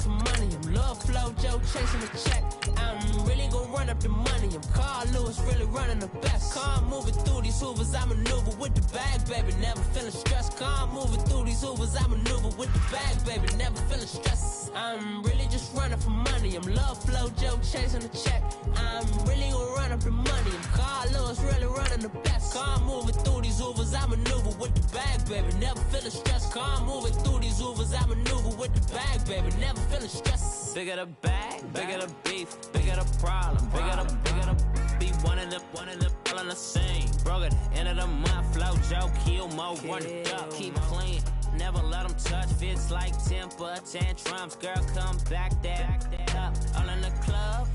for money. I'm Lfl Joe chasing the check. I'm really gonna run up the money. I'm Carl Lewis, really running the best. Calm moving through these hoovers, I maneuver with the bag, baby. Never feeling stressed. Calm moving through these hoovers, I maneuver with the bag, baby. Never feeling stressed. I'm really just running for money. I'm Lfl Joe chasing the check. I'm really gonna run up the money. I'm Carl Lewis, really running the best. Calm moving through these hoovers, I maneuver with the bag, baby. Never feeling stressed. Calm moving through these hoovers, I maneuver with the bag, baby. Never feeling stressed. Bigger the bag, bigger the beef, bigger the problem, bigger the beef. One in the all in the same. Broke at the end of the month, flow Joe, kill mo, run it up, keep clean. Never let them touch, fits like temper tantrums. Girl, come back that up, all in the club,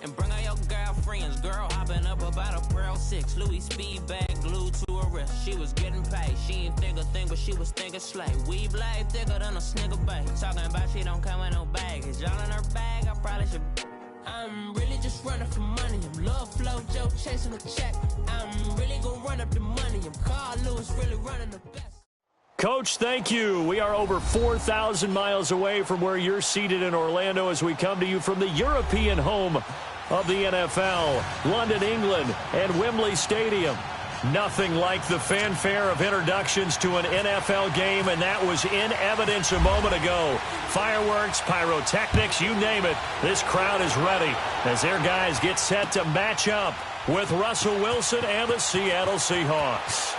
and bring all your girlfriends. Girl hopping up about a Pearl 6 Louis speed bag glued to her wrist. She was getting paid, she ain't think a thing, but she was thinking slay. We blade thicker than a snigger bait. Talking about she don't come with no baggage. All in her bag, I probably should. I'm really just running for money. I'm Lfl Joe chasing a check. I'm really gonna run up the money. I'm Carl Lewis, really running the best. Coach, thank you. We are over 4,000 miles away from where you're seated in Orlando as we come to you from the European home of the NFL, London, England, and Wembley Stadium. Nothing like the fanfare of introductions to an NFL game, and that was in evidence a moment ago. Fireworks, pyrotechnics, you name it. This crowd is ready as their guys get set to match up with Russell Wilson and the Seattle Seahawks.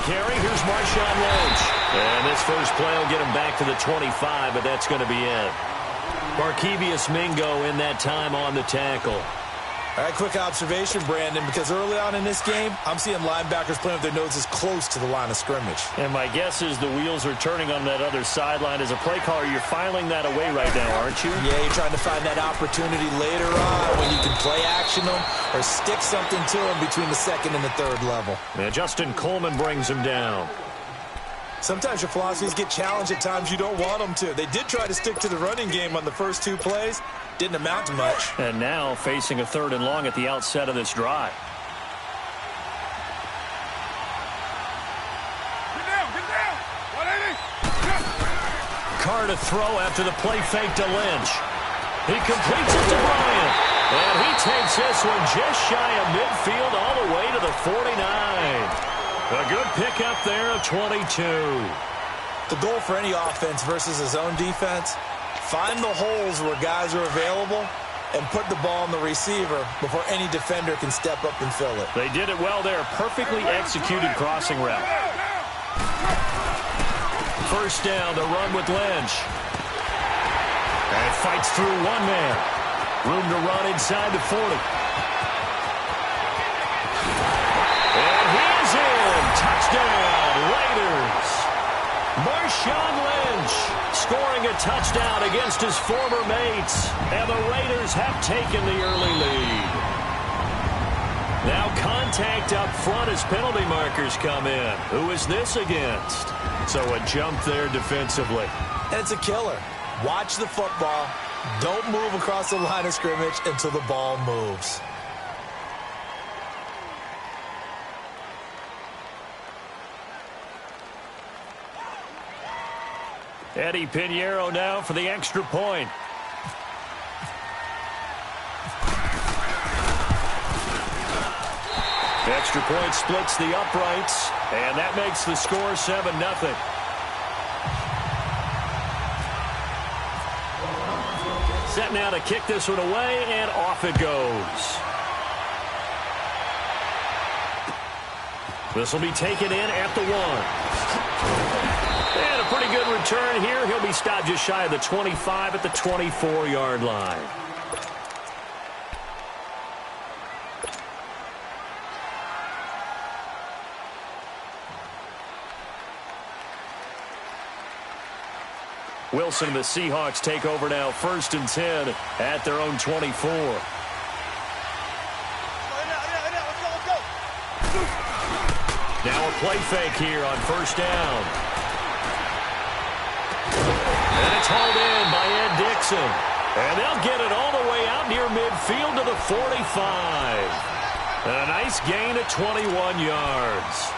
Carry. Here's Marshawn Lynch. And this first play will get him back to the 25, but that's going to be it. Markevious Mingo in that time on the tackle. All right, quick observation, Brandon, because early on in this game, I'm seeing linebackers playing with their noses close to the line of scrimmage. And my guess is the wheels are turning on that other sideline. As a play caller, you're filing that away right now, aren't you? Yeah, you're trying to find that opportunity later on when you can play action them or stick something to them between the second and the third level. And Justin Coleman brings him down. Sometimes your philosophies get challenged at times you don't want them to. They did try to stick to the running game on the first two plays. Didn't amount to much. And now facing a 3rd and long at the outset of this drive. Get down. 180. Carr to throw after the play fake to Lynch. He completes it to Bryant. And he takes this one just shy of midfield all the way to the 49. A good pickup there of 22. The goal for any offense versus his own defense, find the holes where guys are available and put the ball on the receiver before any defender can step up and fill it. They did it well there. Perfectly executed crossing route. First down, the run with Lynch. And fights through one man. Room to run inside the 40. And he is in. Touchdown, Raiders. Marshawn Lynch scoring a touchdown against his former mates. And the Raiders have taken the early lead. Now contact up front as penalty markers come in. Who is this against? So a jump there defensively. And it's a killer. Watch the football. Don't move across the line of scrimmage until the ball moves. Eddie Pinheiro now for the extra point. Extra point splits the uprights, and that makes the score 7-0. Set now to kick this one away, and off it goes. This will be taken in at the 1. And a pretty good return here. He'll be stopped just shy of the 25 at the 24-yard line. Wilson and the Seahawks take over now, 1st and 10 at their own 24. Now a play fake here on 1st down. And it's hauled in by Ed Dixon. And they'll get it all the way out near midfield to the 45. And a nice gain of 21 yards.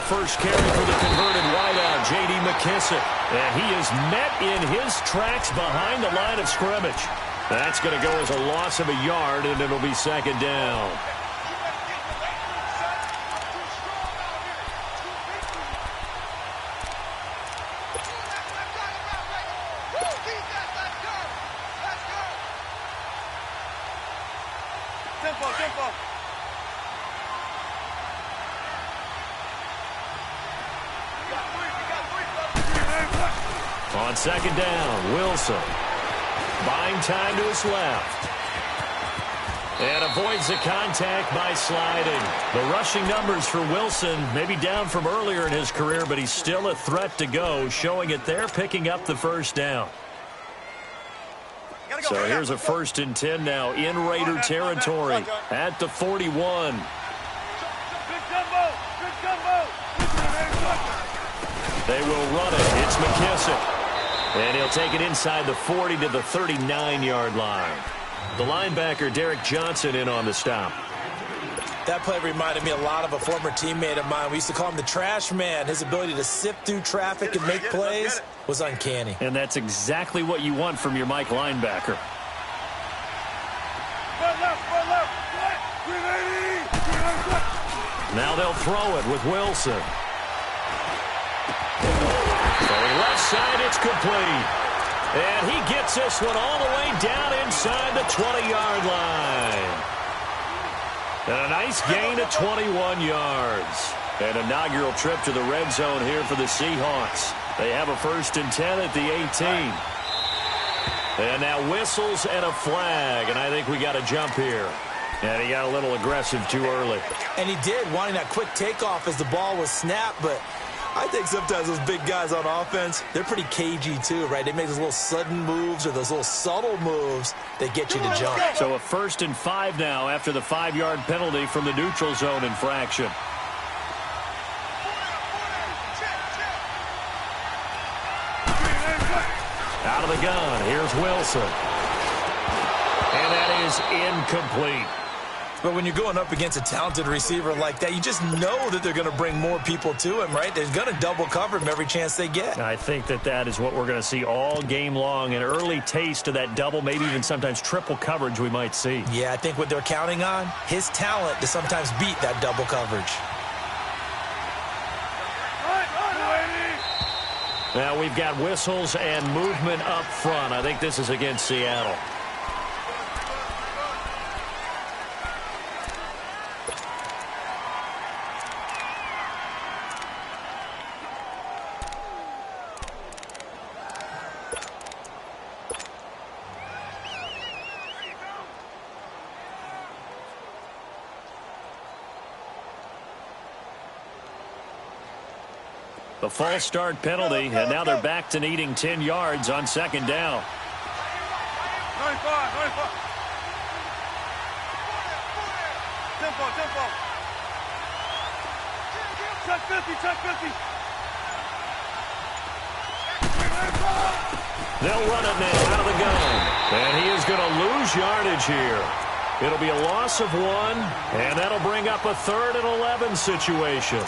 First carry for the converted wideout, J.D. McKissick. And he is met in his tracks behind the line of scrimmage. That's going to go as a loss of a yard, and it'll be 2nd down. On 2nd down, Wilson. Buying time to his left. And avoids the contact by sliding. The rushing numbers for Wilson may be down from earlier in his career, but he's still a threat to go, showing it there, picking up the 1st down. So here's a 1st and 10 now in Raider territory at the 41. They will run it. It's McKissick. And he'll take it inside the 40 to the 39-yard line. The linebacker, Derek Johnson, in on the stop. That play reminded me a lot of a former teammate of mine. We used to call him the trash man. His ability to sift through traffic and make plays was uncanny. And that's exactly what you want from your Mike linebacker. Now they'll throw it with Wilson. Going left side, it's complete. And he gets this one all the way down inside the 20-yard line. And a nice gain of 21 yards. An inaugural trip to the red zone here for the Seahawks. They have a 1st and 10 at the 18. And now whistles and a flag. And I think we got a jump here. And he got a little aggressive too early. And he did, wanting that quick takeoff as the ball was snapped, but I think sometimes those big guys on offense, they're pretty cagey too, right? They make those little sudden moves or those little subtle moves that get you to jump. So a 1st and 5 now after the 5-yard penalty from the neutral zone infraction. Out of the gun, here's Wilson. And that is incomplete. But when you're going up against a talented receiver like that, you just know that they're going to bring more people to him, right? They're going to double cover him every chance they get. I think that is what we're going to see all game long. An early taste of that double, maybe even sometimes triple coverage we might see. Yeah, I think what they're counting on, his talent to sometimes beat that double coverage. Now we've got whistles and movement up front. I think this is against Seattle. The false start penalty, and now they're back to needing 10 yards on 2nd down. 95. Tempo. Check 50. They'll run it now out of the gun. And he is going to lose yardage here. It'll be a loss of 1, and that'll bring up a 3rd and 11 situation.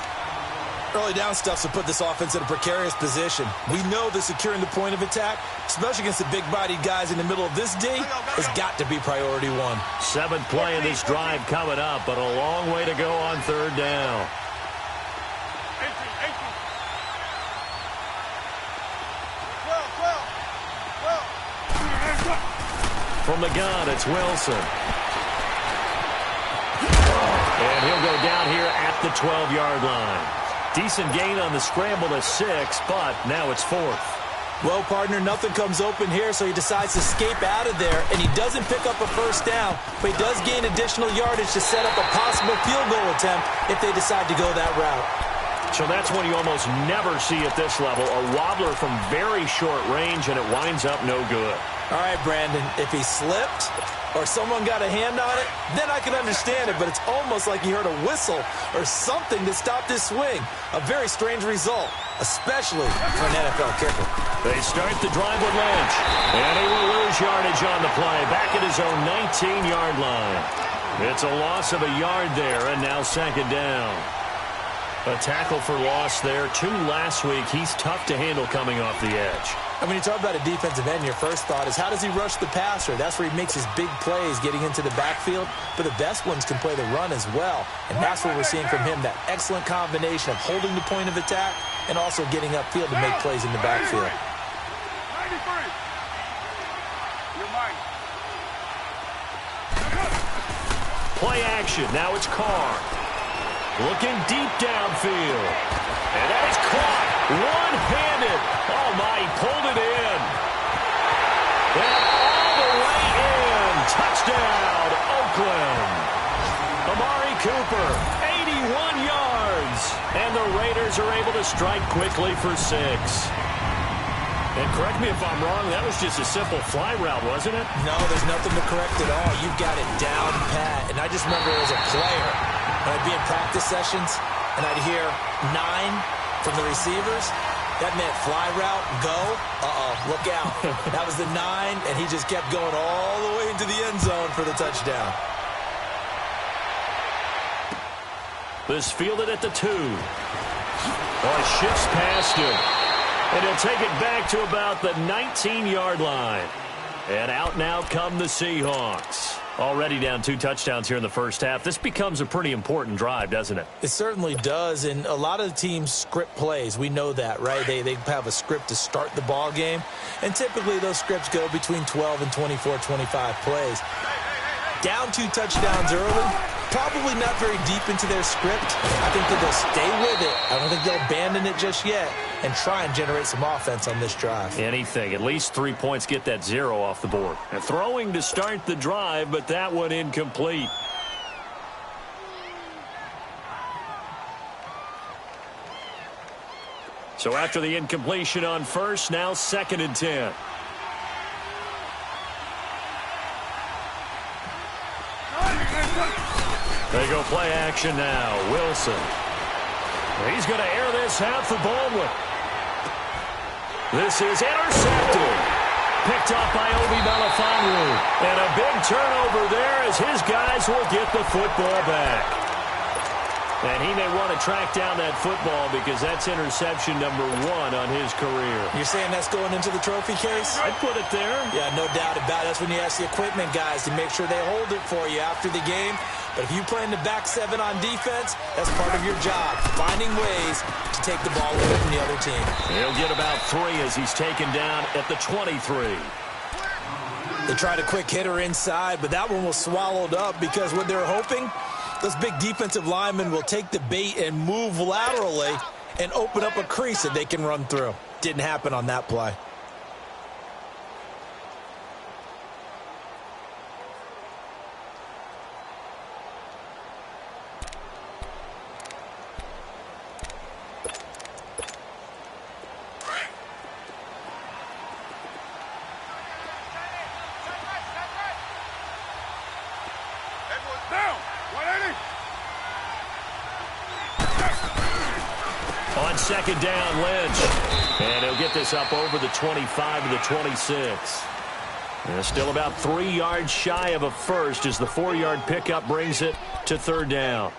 Early down stuffs will put this offense in a precarious position. We know that securing the point of attack, especially against the big-bodied guys in the middle of this D, has got to be priority one. 7th play of this drive coming up, but a long way to go on 3rd down. From the gun, it's Wilson. And he'll go down here at the 12-yard line. Decent gain on the scramble to 6, but now it's 4th. Well, partner, nothing comes open here, so he decides to escape out of there, and he doesn't pick up a 1st down, but he does gain additional yardage to set up a possible field goal attempt if they decide to go that route. So that's one you almost never see at this level, a wobbler from very short range, and it winds up no good. All right, Brandon, if he slipped or someone got a hand on it, then I can understand it, but it's almost like he heard a whistle or something that stopped his swing. A very strange result, especially for an NFL kicker. They start the drive with Lynch, and he will lose yardage on the play, back at his own 19-yard line. It's a loss of a yard there, and now 2nd down. A tackle for loss there. 2 last week. He's tough to handle coming off the edge. And when you talk about a defensive end, your first thought is how does he rush the passer? That's where he makes his big plays getting into the backfield. But the best ones can play the run as well. And that's what we're seeing from him, that excellent combination of holding the point of attack and also getting upfield to make plays in the backfield. 93. You're mine. Play action. Now it's Carr. Looking deep downfield. And that is caught. One-handed. Oh, my, he pulled it in. And all the way in. Touchdown, Oakland. Amari Cooper, 81 yards. And the Raiders are able to strike quickly for 6. And correct me if I'm wrong, that was just a simple fly route, wasn't it? No, there's nothing to correct at all. You've got it down pat. And I just remember as a player, when I'd be in practice sessions, and I'd hear 9 from the receivers, that meant fly route, go, look out. That was the 9, and he just kept going all the way into the end zone for the touchdown. This fielded at the 2. Oh, it shifts past him. And he'll take it back to about the 19-yard line. And out now come the Seahawks. Already down 2 touchdowns here in the first half. This becomes a pretty important drive, doesn't it? It certainly does, and a lot of the teams script plays. We know that, right? They have a script to start the ball game, and typically those scripts go between 12 and 24, 25 plays. Down 2 touchdowns early, probably not very deep into their script. I think that they'll stay with it. I don't think they'll abandon it just yet and try and generate some offense on this drive. Anything. At least 3 points, get that 0 off the board. And throwing to start the drive, but that one incomplete. So after the incompletion on first, now 2nd and 10. They go play action now. Wilson. He's going to air this out for Baldwin. This is intercepted. Picked up by Obi Melifonwu. And a big turnover there as his guys will get the football back. And he may want to track down that football because that's interception number 1 on his career. You're saying that's going into the trophy case? I'd put it there. Yeah, no doubt about it. That's when you ask the equipment guys to make sure they hold it for you after the game. But if you play in the back 7 on defense, that's part of your job, finding ways to take the ball away from the other team. He'll get about 3 as he's taken down at the 23. They tried a quick hitter inside, but that one was swallowed up because what they're hoping, those big defensive linemen will take the bait and move laterally and open up a crease that they can run through. Didn't happen on that play. On 2nd down, Lynch. And he'll get this up over the 25 to the 26. And still about 3 yards shy of a first as the 4-yard pickup brings it to 3rd down.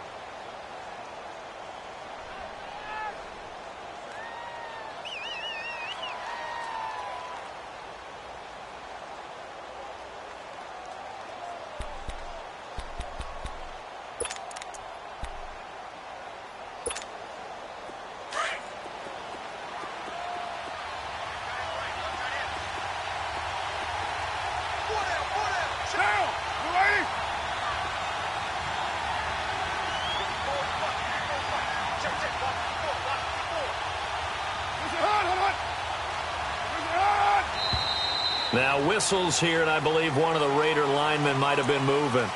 Now whistles here, and I believe one of the Raider linemen might have been moving.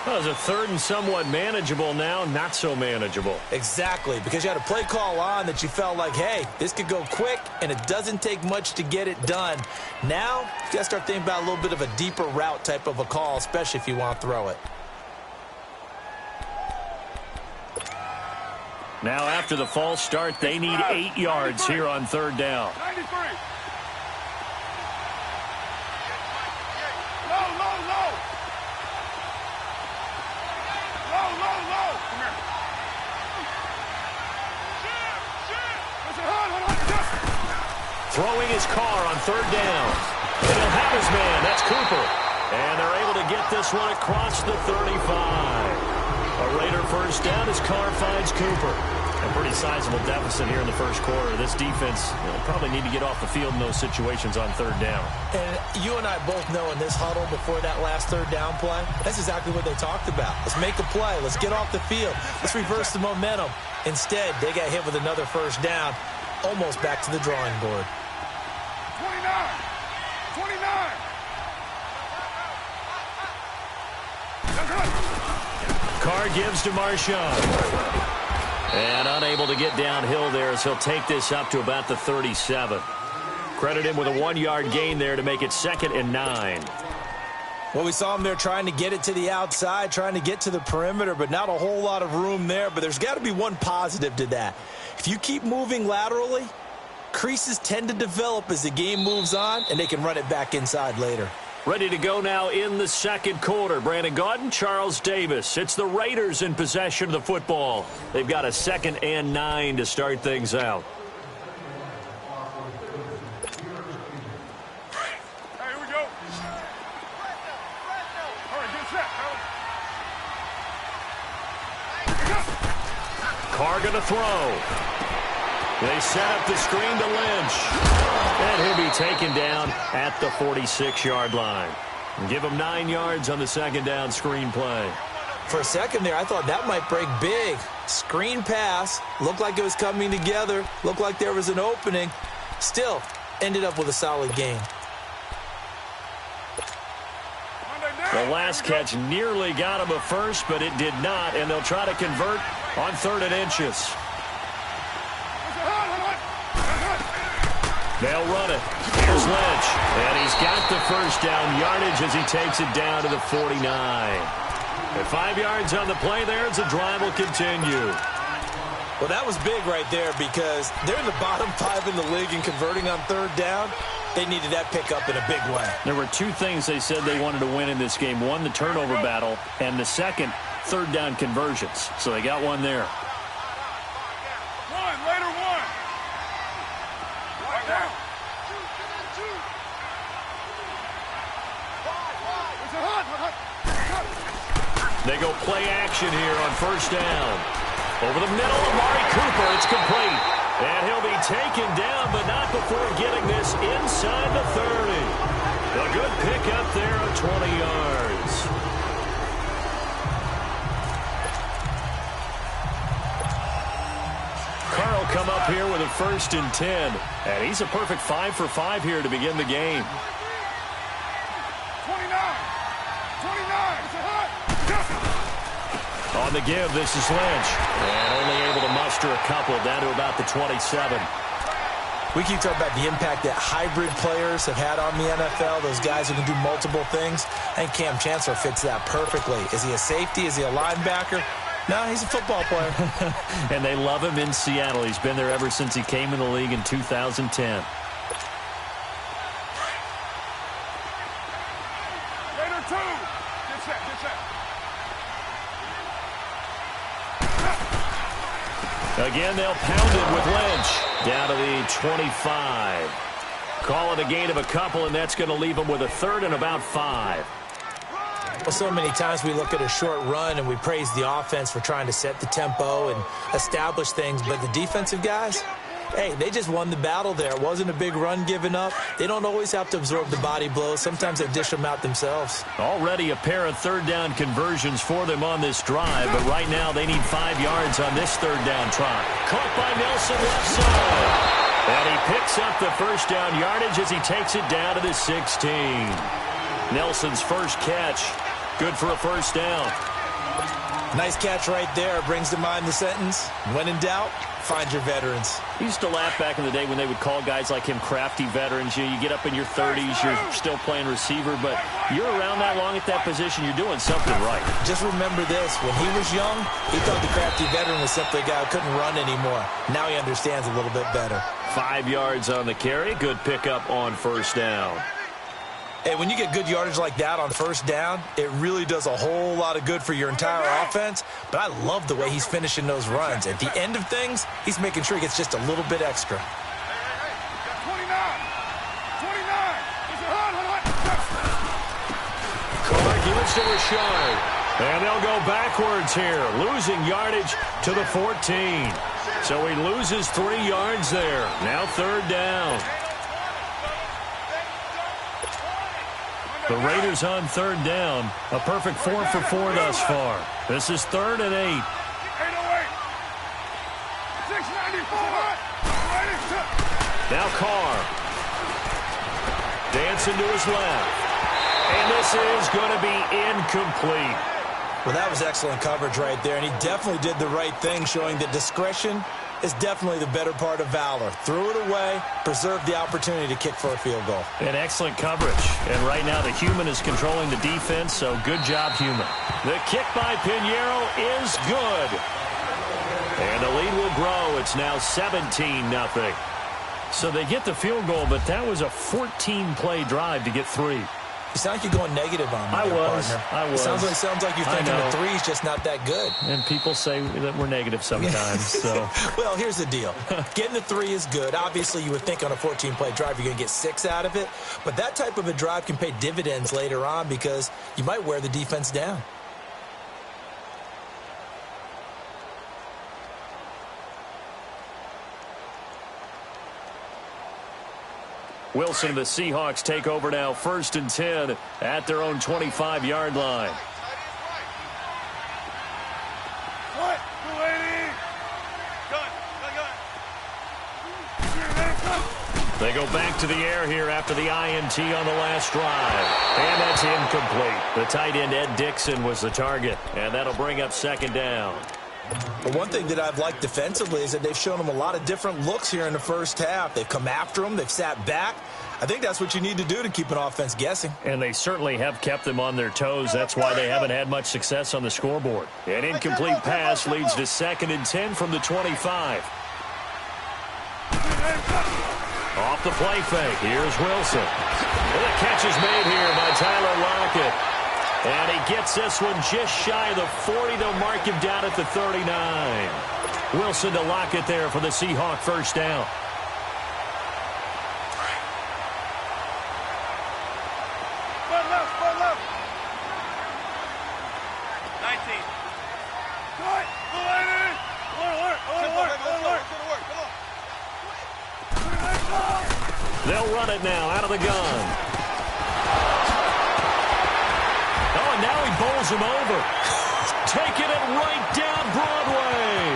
Well, it was a third and somewhat manageable now, not so manageable. Exactly, because you had a play call on that you felt like, hey, this could go quick, and it doesn't take much to get it done. Now, you got to start thinking about a little bit of a deeper route type of a call, especially if you want to throw it. Now, after the false start, they need 8 yards here on third down. 93. Low. Low. Come here. Throwing his car on third down. And he'll have his man. That's Cooper. And they're able to get this one across the 35. A Raider first down as Carr finds Cooper. A pretty sizable deficit here in the first quarter. This defense probably need to get off the field in those situations on third down. And you and I both know in this huddle before that last third down play, that's exactly what they talked about. Let's make a play. Let's get off the field. Let's reverse the momentum. Instead, they got hit with another first down, almost back to the drawing board. 29. Carr gives to Marshawn. And unable to get downhill there as he'll take this up to about the 37. Credit him with a 1-yard gain there to make it 2nd and 9. Well, we saw him there trying to get it to the outside, trying to get to the perimeter, but not a whole lot of room there. But there's got to be one positive to that. If you keep moving laterally, creases tend to develop as the game moves on, and they can run it back inside later. Ready to go now in the second quarter. Brandon Gaudin, Charles Davis. It's the Raiders in possession of the football. They've got a 2nd and 9 to start things out. Hey, here we go. All right, get set. Carr going to throw. They set up the screen to Lynch. And he'll be taken down at the 46-yard line. Give him 9 yards on the second down screen play. For a second there, I thought that might break big. Screen pass. Looked like it was coming together. Looked like there was an opening. Still, ended up with a solid gain. The last catch nearly got him a first, but it did not. And they'll try to convert on 3rd and inches. They'll run it. Here's Lynch. And he's got the first down yardage as he takes it down to the 49. At 5 yards on the play there as the drive will continue. Well, that was big right there because they're in the bottom 5 in the league in converting on third down. They needed that pickup in a big way. There were 2 things they said they wanted to win in this game. One, the turnover battle, and the second, third down conversions. So they got one there. They go play action here on first down. Over the middle, Amari Cooper. It's complete. And he'll be taken down, but not before getting this inside the 30. A good pickup there of 20 yards. Carl come up here with a 1st and 10. And he's a perfect 5 for 5 here to begin the game. 29. On the give, this is Lynch. And only able to muster a couple down to about the 27. We keep talking about the impact that hybrid players have had on the NFL, those guys who can do multiple things. I think Cam Chancellor fits that perfectly. Is he a safety? Is he a linebacker? No, he's a football player. And they love him in Seattle. He's been there ever since he came in the league in 2010. Raider 2. Get set. Again, they'll pound it with Lynch. Down to the 25. Call it a gain of a couple, and that's going to leave them with a 3rd and about 5. Well, so many times we look at a short run and we praise the offense for trying to set the tempo and establish things, but the defensive guys, hey, they just won the battle there. It wasn't a big run given up. They don't always have to absorb the body blows. Sometimes they dish them out themselves. Already a pair of third down conversions for them on this drive, but right now they need 5 yards on this third down try. Caught by Nelson left side. And he picks up the first down yardage as he takes it down to the 16. Nelson's first catch. Good for a first down. Nice catch right there. Brings to mind the sentence, when in doubt, find your veterans. I used to laugh back in the day when they would call guys like him crafty veterans. You get up in your 30s, you're still playing receiver, but you're around that long at that position, you're doing something right. Just remember this. When he was young, he thought the crafty veteran was simply a guy who couldn't run anymore. Now he understands a little bit better. 5 yards on the carry. Good pickup on first down. Hey, when you get good yardage like that on first down, it really does a whole lot of good for your entire offense. But I love the way he's finishing those runs. At the end of things, he's making sure he gets just a little bit extra. 29. 29. Carr gives to Rashard. And they'll go backwards here, losing yardage to the 14. So he loses 3 yards there. Now third down. The Raiders on third down. A perfect 4 for 4 thus far. This is 3rd and 8. 808. 694. Now Carr. Dancing to his left. And this is going to be incomplete. Well, that was excellent coverage right there, and he definitely did the right thing, showing that discretion is definitely the better part of valor. Threw it away, preserved the opportunity to kick for a field goal. And excellent coverage. And right now the human is controlling the defense, so good job, human. The kick by Pinheiro is good. And the lead will grow. It's now 17-0. So they get the field goal, but that was a 14-play drive to get 3. You sound like you're going negative on me, I was. Sounds like you're thinking the 3's just not that good. And people say that we're negative sometimes. So, well, here's the deal. Getting the 3 is good. Obviously, you would think on a 14-play drive you're going to get 6 out of it. But that type of a drive can pay dividends later on because you might wear the defense down. Wilson and the Seahawks take over now, 1st and 10 at their own 25-yard line. They go back to the air here after the INT on the last drive. And that's incomplete. The tight end, Ed Dixon, was the target. And that'll bring up 2nd down. But one thing that I've liked defensively is that they've shown them a lot of different looks here in the first half. They've come after them. They've sat back. I think that's what you need to do to keep an offense guessing. And they certainly have kept them on their toes. That's why they haven't had much success on the scoreboard. An incomplete pass leads to 2nd and 10 from the 25. Off the play fake. Here's Wilson. And the catch is made here by Tyler Lockett. And he gets this one just shy of the 40. They'll mark him down at the 39. Wilson to Lockett there for the Seahawk first down. Butt left. 19. Cut. They'll run it now out of the gun. Oh, and now he bowls him over. Taking it right down Broadway.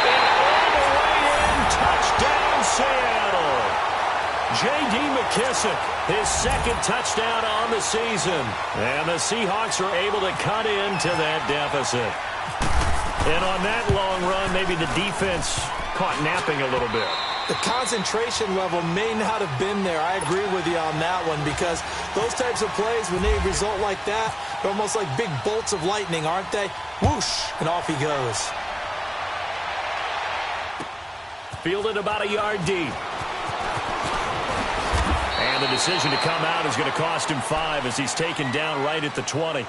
And all the way in. Touchdown, Seattle. J.D. McKissick, his 2nd touchdown on the season. And the Seahawks are able to cut into that deficit. And on that long run, maybe the defense caught napping a little bit. The concentration level may not have been there. I agree with you on that one because those types of plays, when they result like that, they're almost like big bolts of lightning, aren't they? Whoosh, and off he goes. Fielded about a yard deep. And the decision to come out is going to cost him 5 as he's taken down right at the 20.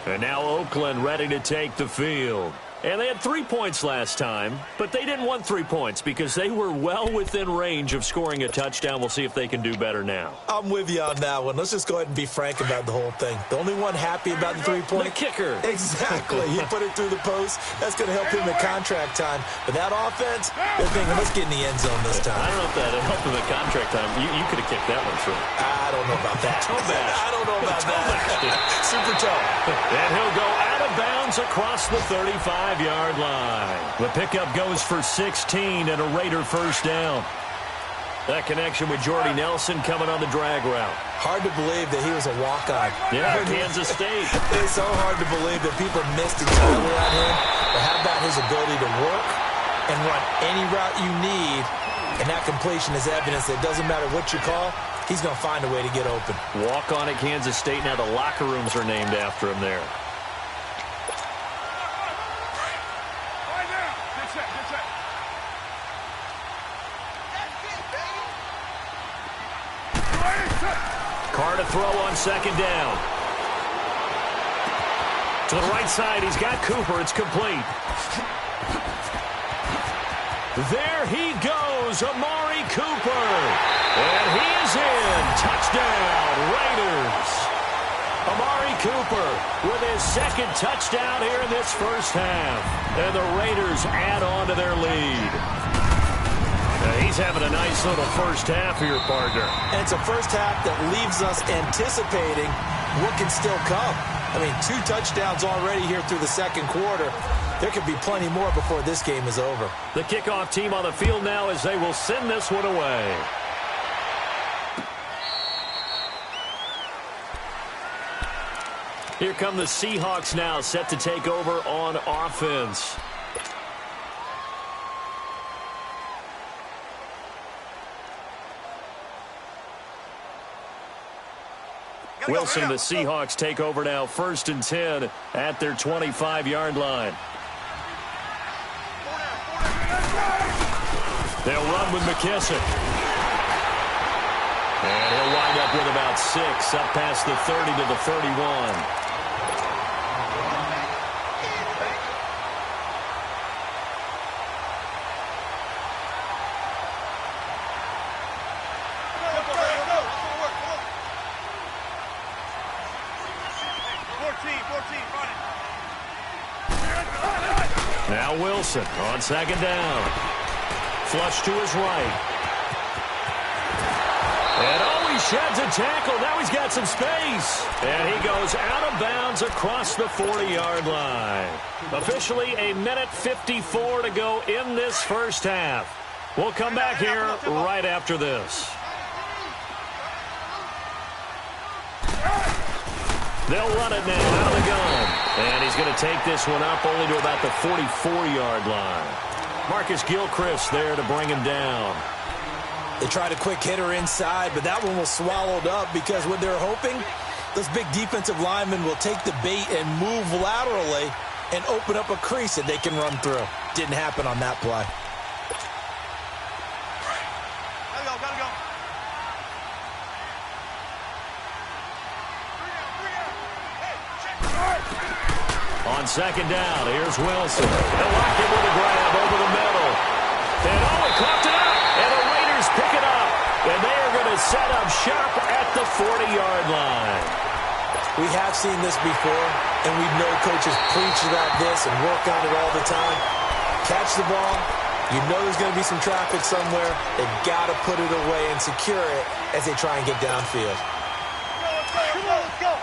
And now Oakland ready to take the field. And they had 3 points last time, but they didn't want 3 points because they were well within range of scoring a touchdown. We'll see if they can do better now. I'm with you on that one. Let's just go ahead and be frank about the whole thing. The only one happy about the 3-point. The kicker. Exactly. He put it through the post. That's going to help him at contract time. But that offense, they're thinking, let's get in the end zone this time. I don't know if that helped him at contract time. You could have kicked that one through. I don't know about that. I don't know about that. Super toe. And he'll go out of bounds across the 35. 25-yard line. The pickup goes for 16 and a Raider first down. That connection with Jordy Nelson coming on the drag route. Hard to believe that he was a walk-on. Yeah, Kansas State. It's so hard to believe that people missed entirely on him. But how about his ability to work and run any route you need? And that completion is evidence that it doesn't matter what you call, he's going to find a way to get open. Walk on at Kansas State. Now the locker rooms are named after him there. Carr to throw on second down. To the right side, he's got Cooper. It's complete. There he goes, Amari Cooper. And he is in. Touchdown, Raiders. Amari Cooper with his second touchdown here in this first half. And the Raiders add on to their lead. He's having a nice little first half here, partner. And it's a first half that leaves us anticipating what can still come. I mean, 2 touchdowns already here through the second quarter. There could be plenty more before this game is over. The kickoff team on the field now as they will send this one away. Here come the Seahawks now, set to take over on offense. Wilson, the Seahawks take over now, 1st and 10 at their 25-yard line. They'll run with McKissick. And he'll wind up with about 6, up past the 30 to the 31. Now Wilson on second down. Flush to his right. And oh, he sheds a tackle. Now he's got some space. And he goes out of bounds across the 40-yard line. Officially a minute 54 to go in this first half. We'll come back here right after this. They'll run it now out of the gun. And he's going to take this one up only to about the 44-yard line. Marcus Gilchrist there to bring him down. They tried a quick hitter inside, but that one was swallowed up because what they're hoping, those big defensive linemen will take the bait and move laterally and open up a crease that they can run through. Didn't happen on that play. Gotta go. On second down, here's Wilson. They'll lock him with a grab over the middle. And oh, he coughed it up. And the Raiders pick it up. And they are going to set up shop at the 40-yard line. We have seen this before, and we know coaches preach about this and work on it all the time. Catch the ball. You know there's going to be some traffic somewhere. They've got to put it away and secure it as they try and get downfield. Let's go.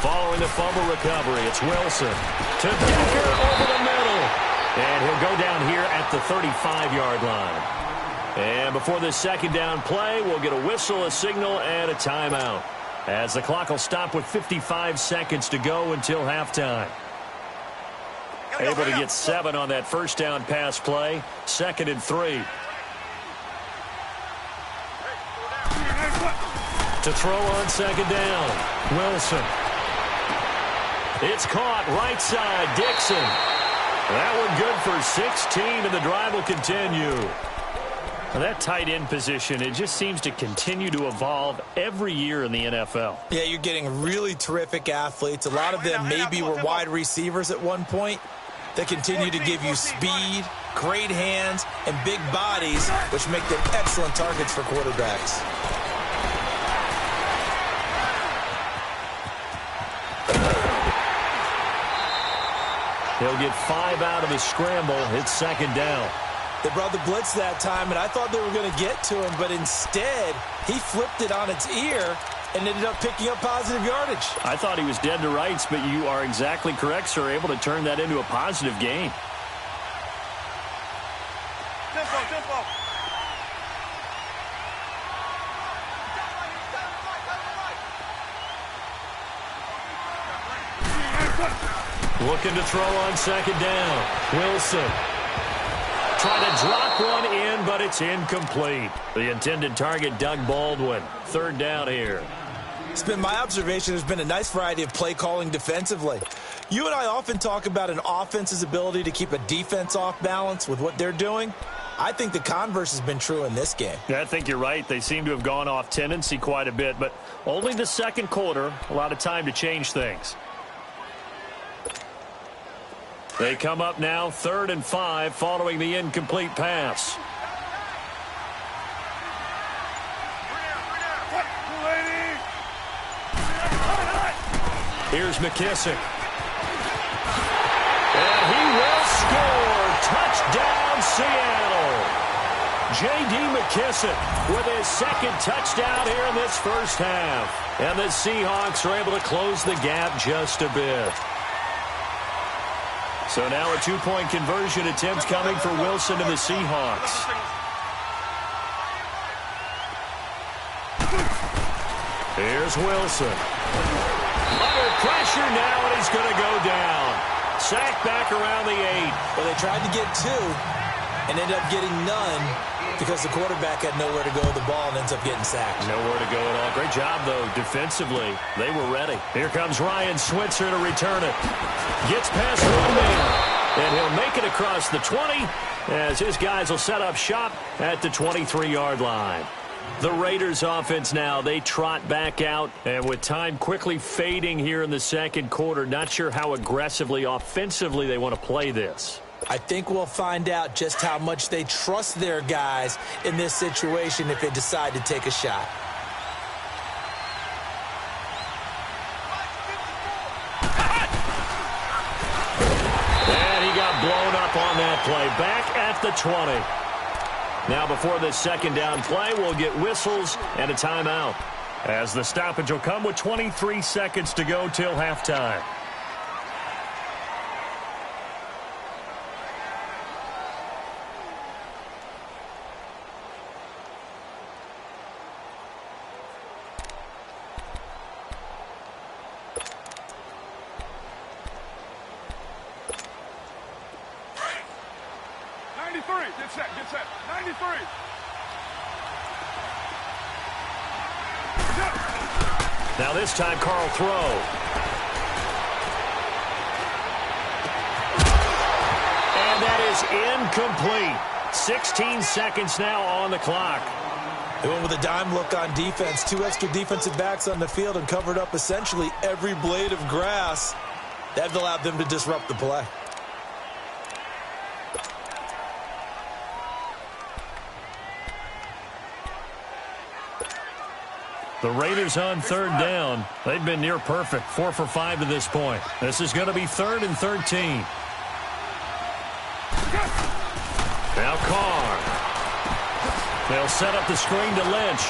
Following the fumble recovery, it's Wilson to Decker over the middle. And he'll go down here at the 35-yard line. And before this second down play, we'll get a whistle, a signal, and a timeout, as the clock will stop with 55 seconds to go until halftime. Able to get 7 on that first down pass play. 2nd and 3. To throw on second down, Wilson. It's caught right side, Dixon. That one good for 16, and the drive will continue. Well, that tight end position, it just seems to continue to evolve every year in the NFL. Yeah, you're getting really terrific athletes. A lot of them maybe were wide receivers at one point. They continue to give you speed, great hands, and big bodies, which make them excellent targets for quarterbacks. He'll get 5 out of the scramble. It's second down. They brought the blitz that time, and I thought they were going to get to him, but instead, he flipped it on its ear and ended up picking up positive yardage. I thought he was dead to rights, but you are exactly correct, sir. Able to turn that into a positive gain. Tempo. Looking to throw on second down. Wilson. Trying to drop one in, but it's incomplete. The intended target, Doug Baldwin. Third down here. It's been my observation there's been a nice variety of play calling defensively. You and I often talk about an offense's ability to keep a defense off balance with what they're doing. I think the converse has been true in this game. Yeah, I think you're right. They seem to have gone off tendency quite a bit, but only the second quarter, a lot of time to change things. They come up now 3rd and 5 following the incomplete pass. Here's McKissick. And he will score. Touchdown, Seattle. J.D. McKissick with his second touchdown here in this first half. And the Seahawks are able to close the gap just a bit. So now a 2-point conversion attempt coming for Wilson and the Seahawks. Here's Wilson. Under pressure now, and he's going to go down. Sacked back around the 8. Well, they tried to get 2 and ended up getting none because the quarterback had nowhere to go with the ball and ends up getting sacked. Nowhere to go at all. Great job, though, defensively. They were ready. Here comes Ryan Switzer to return it. Gets past one man, and he'll make it across the 20 as his guys will set up shop at the 23-yard line. The Raiders offense now, they trot back out, and with time quickly fading here in the second quarter, not sure how aggressively, offensively they want to play this. I think we'll find out just how much they trust their guys in this situation if they decide to take a shot. And he got blown up on that play. Back at the 20. Now before this second down play, we'll get whistles and a timeout, as the stoppage will come with 23 seconds to go till halftime. Get set. 93. Now this time, Carl throw. And that is incomplete. 16 seconds now on the clock. They went with a dime look on defense. 2 extra defensive backs on the field and covered up essentially every blade of grass. That allowed them to disrupt the play. The Raiders on third down. They've been near perfect. 4 for 5 to this point. This is going to be 3rd and 13. Now Carr. They'll set up the screen to Lynch.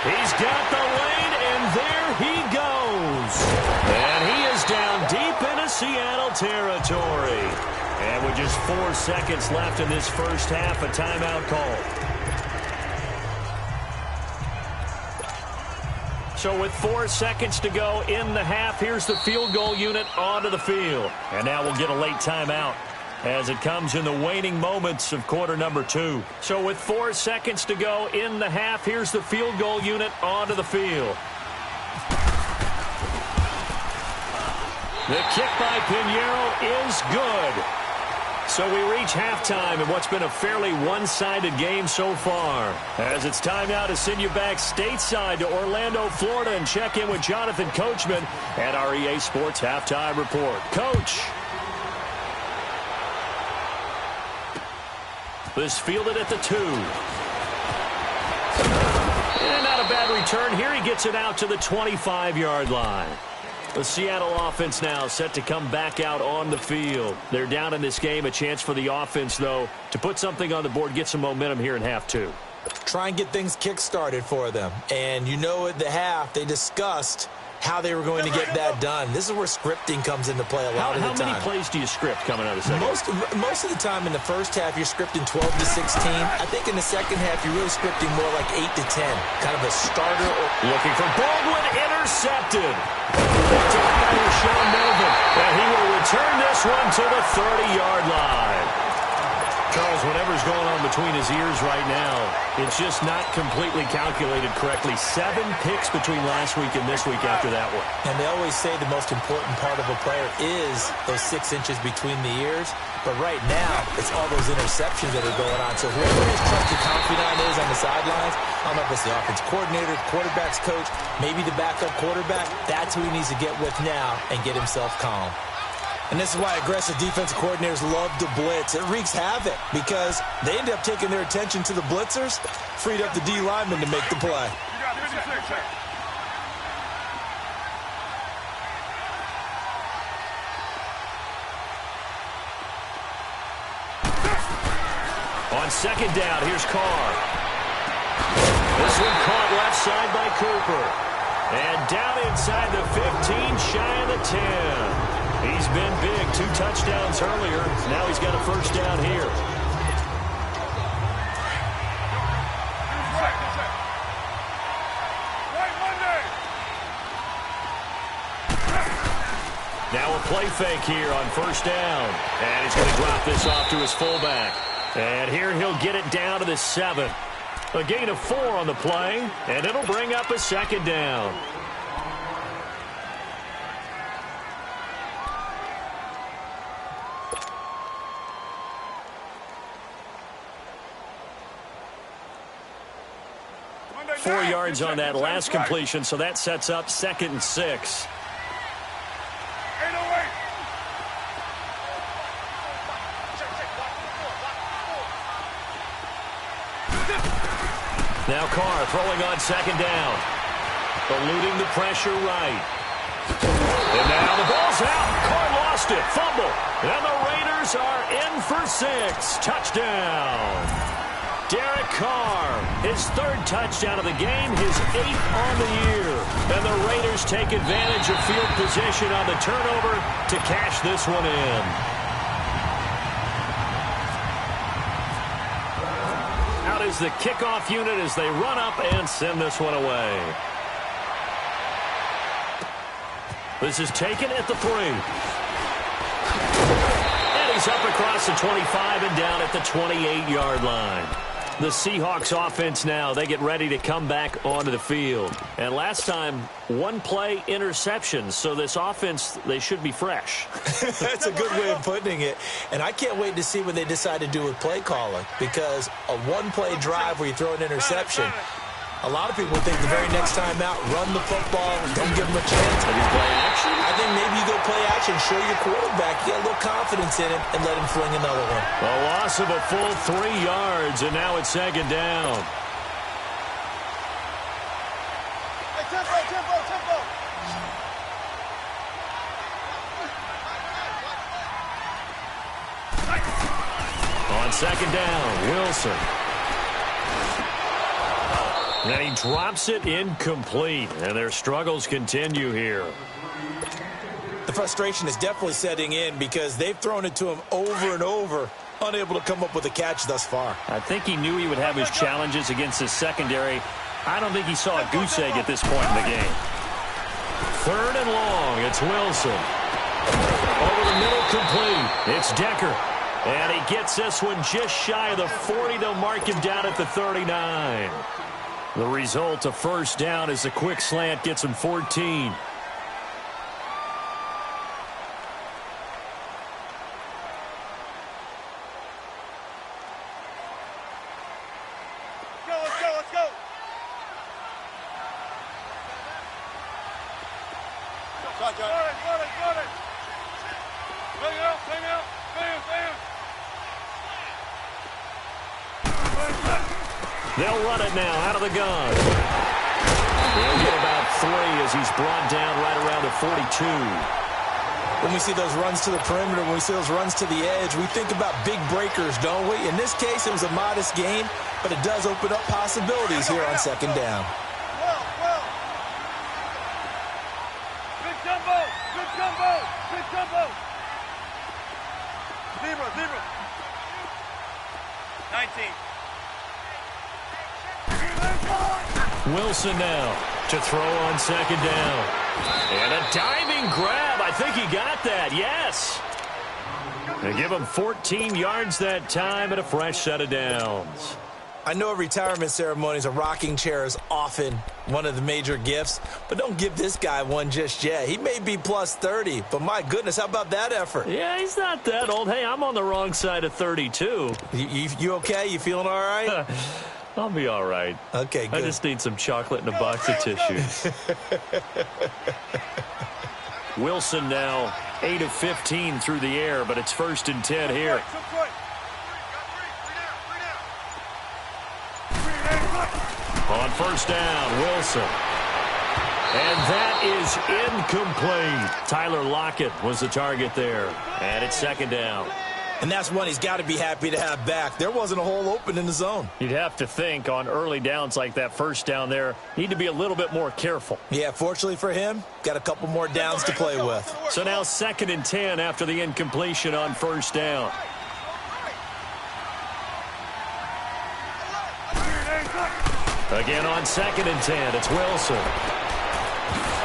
He's got the lane, and there he goes. And he is down deep into Seattle territory. And with just 4 seconds left in this first half, a timeout call. So with 4 seconds to go in the half, here's the field goal unit onto the field. And now we'll get a late timeout as it comes in the waning moments of quarter number 2. So with 4 seconds to go in the half, here's the field goal unit onto the field. The kick by Pinheiro is good. So we reach halftime in what's been a fairly one-sided game so far. As it's time now to send you back stateside to Orlando, Florida, and check in with Jonathan Coachman at our EA Sports Halftime Report. Coach. This fielded at the 2. And not a bad return here. He gets it out to the 25-yard line. The Seattle offense now set to come back out on the field. They're down in this game. A chance for the offense, though, to put something on the board, get some momentum here in half two. Try and get things kick-started for them. And you know at the half, they discussed how they were going to get that done. This is where scripting comes into play a lot of the time. How many plays do you script coming out of the second? Most of the time in the first half, you're scripting 12 to 16. I think in the second half, you're really scripting more like 8 to 10. Kind of a starter. Looking for Baldwin, intercepted. Picked up by Rashawn Melvin. And he will return this one to the 30-yard line. Charles, whatever's going on between his ears right now, it's just not completely calculated correctly. 7 picks between last week and this week after that one. And they always say the most important part of a player is those 6 inches between the ears. But right now, it's all those interceptions that are going on. So whoever his trusted confidant is on the sidelines, I don't know if it's the offense coordinator, quarterback's coach, maybe the backup quarterback, that's who he needs to get with now and get himself calm. And this is why aggressive defensive coordinators love to blitz. It wreaks havoc because they end up taking their attention to the blitzers, freed up the D lineman to make the play. You got 56, sir. On second down, here's Carr. This one caught left side by Cooper. And down inside the 15, shy of the 10. He's been big. 2 touchdowns earlier. Now he's got a first down here. Now a play fake here on first down. And he's going to drop this off to his fullback. And here he'll get it down to the 7. A gain of 4 on the play. And it'll bring up a second down. Four yards on that last completion, so that sets up 2nd and 6. Now Carr throwing on second down. Eluding the pressure right. And now the ball's out. Carr lost it. Fumble. And the Raiders are in for 6. Touchdown. Derek Carr, his 3rd touchdown of the game, his 8th on the year. And the Raiders take advantage of field position on the turnover to cash this one in. Out is the kickoff unit as they run up and send this one away. This is taken at the 3. And he's up across the 25 and down at the 28-yard line. The Seahawks offense now, they get ready to come back onto the field. And last time, 1 play interception. So this offense, they should be fresh. That's a good way of putting it. And I can't wait to see what they decide to do with play calling. Because a 1-play drive where you throw an interception, a lot of people think the very next time out, run the football, don't give them a chance. Maybe play action? I think maybe you go play action, show your quarterback, get a little confidence in him, and let him fling another one. A loss of a full 3 yards, and now it's second down. Hey, tempo. On second down, Wilson. And he drops it incomplete, and their struggles continue here. The frustration is definitely setting in because they've thrown it to him over and over, unable to come up with a catch thus far. I think he knew he would have his challenges against his secondary. I don't think he saw a goose egg at this point in the game. 3rd and long, it's Wilson. Over the middle, complete. It's Decker. And he gets this one just shy of the 40. They'll mark him down at the 39. The result, a first down as a quick slant gets him 14. Let's go. Got it. Bring out. Bam. They'll run it now out of the gun. They'll get about 3 as as he's brought down right around the 42. When we see those runs to the perimeter, when we see those runs to the edge, we think about big breakers, don't we? In this case, it was a modest gain, but it does open up possibilities here on second down. Big jumbo! Big jumbo! Big jumbo! Zebra, zebra. 19. Wilson now to throw on second down. And a diving grab. I think he got that. Yes. They give him 14 yards that time and a fresh set of downs. I know at retirement ceremonies, a rocking chair is often one of the major gifts, but don't give this guy one just yet. He may be plus 30, but my goodness, how about that effort? Yeah, he's not that old. Hey, I'm on the wrong side of 32. You okay? You feeling all right? I'll be all right. Okay, good. I just need some chocolate and a box of tissues. Wilson now 8 of 15 through the air, but it's 1st and 10 here. On first down, Wilson. And that is incomplete. Tyler Lockett was the target there. And it's second down. And that's one he's got to be happy to have back. There wasn't a hole open in the zone. You'd have to think on early downs like that first down there, need to be a little bit more careful. Yeah, fortunately for him, got a couple more downs to play with. So now 2nd and 10 after the incompletion on first down. Again on 2nd and 10, it's Wilson.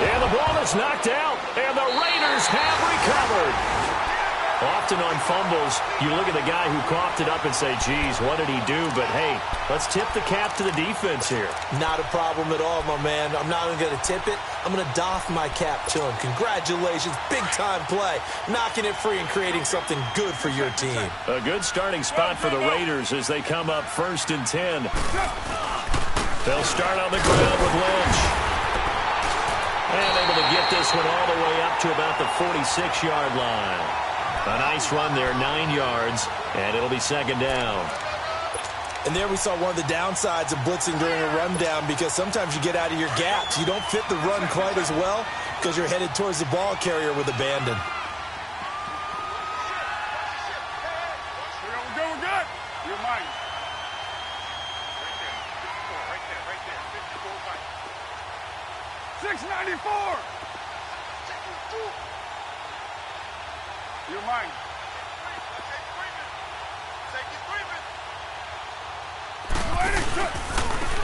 And the ball is knocked out, and the Raiders have recovered. Often on fumbles, you look at the guy who coughed it up and say, geez, what did he do? But, hey, let's tip the cap to the defense here. Not a problem at all, my man. I'm not even going to tip it. I'm going to doff my cap to him. Congratulations. Big-time play. Knocking it free and creating something good for your team. A good starting spot for the Raiders as they come up 1st and 10. They'll start on the ground with Lynch. And able to get this one all the way up to about the 46-yard line. A nice run there, 9 yards, and it'll be 2nd down. And there we saw one of the downsides of blitzing during a rundown, because sometimes you get out of your gaps. You don't fit the run quite as well because you're headed towards the ball carrier with abandon. We're good. You're mine. Right there. 694. You're mine.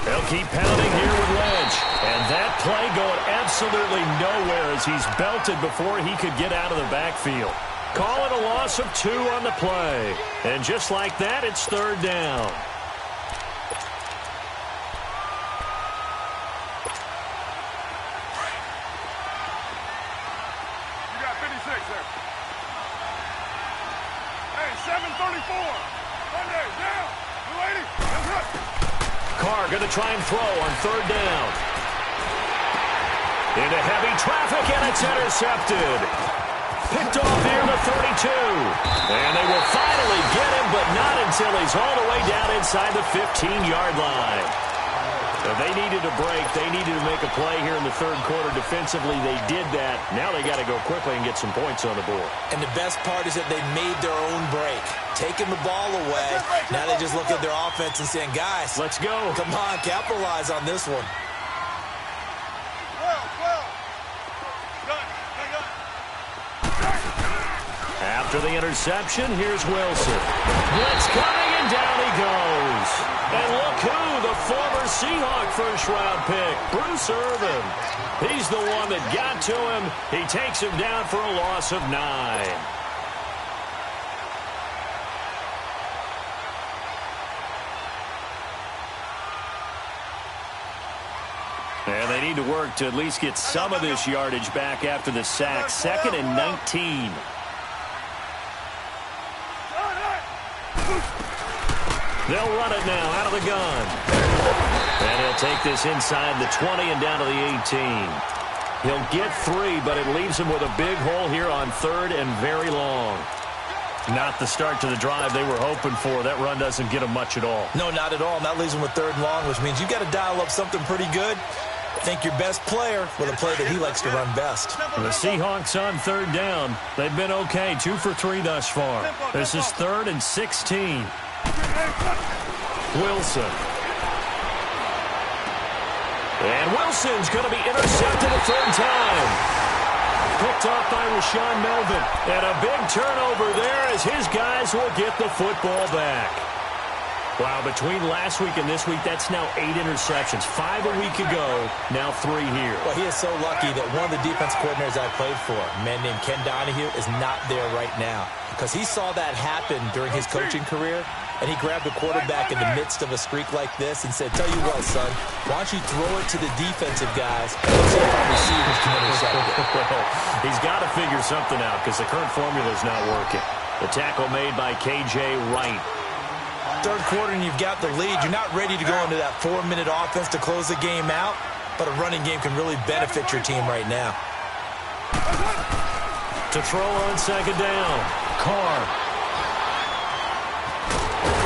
They'll keep pounding here with Lynch. And that play going absolutely nowhere as he's belted before he could get out of the backfield. Call it a loss of 2 on the play. And just like that, it's 3rd down. You got 56 there. Hey, 734. Monday, down. 280. That's right. Carr going to try and throw on 3rd down. Into heavy traffic, and it's intercepted. Picked off near the 32. And they will finally get him, but not until he's all the way down inside the 15-yard line. They needed a break. They needed to make a play here in the 3rd quarter. Defensively, they did that. Now they got to go quickly and get some points on the board. And the best part is that they made their own break. Taking the ball away. Now they just look at their offense and saying, guys, let's go. Come on, capitalize on this one. 12. After the interception, here's Wilson. Blitz coming, and down he goes. And look who, the former Seahawk first-round pick, Bruce Irvin. He's the one that got to him. He takes him down for a loss of 9. And they need to work to at least get some of this yardage back after the sack. 2nd and 19. They'll run it now out of the gun. And he'll take this inside the 20 and down to the 18. He'll get 3, but it leaves him with a big hole here on 3rd and very long. Not the start to the drive they were hoping for. That run doesn't get them much at all. No, not at all. And that leaves them with 3rd and long, which means you've got to dial up something pretty good. Think your best player with a play that he likes to run best. The Seahawks on third down. They've been okay, 2 for 3 thus far. This is 3rd and 16. Wilson. And Wilson's going to be intercepted a 3rd time. Picked off by Rashaan Melvin. And a big turnover there as his guys will get the football back. Wow, between last week and this week, that's now 8 interceptions. 5 a week ago, now 3 here. Well, he is so lucky that one of the defense coordinators I played for, a man named Ken Donahue, is not there right now. Because he saw that happen during his coaching career, and he grabbed the quarterback in the midst of a streak like this and said, tell you what, son, why don't you throw it to the defensive guys and let's see if our receivers can intercept it. Well, he's got to figure something out because the current formula is not working. The tackle made by K.J. Wright. Third quarter and you've got the lead. You're not ready to go into that 4-minute offense to close the game out, but a running game can really benefit your team right now. To throw on 2nd down. Carr.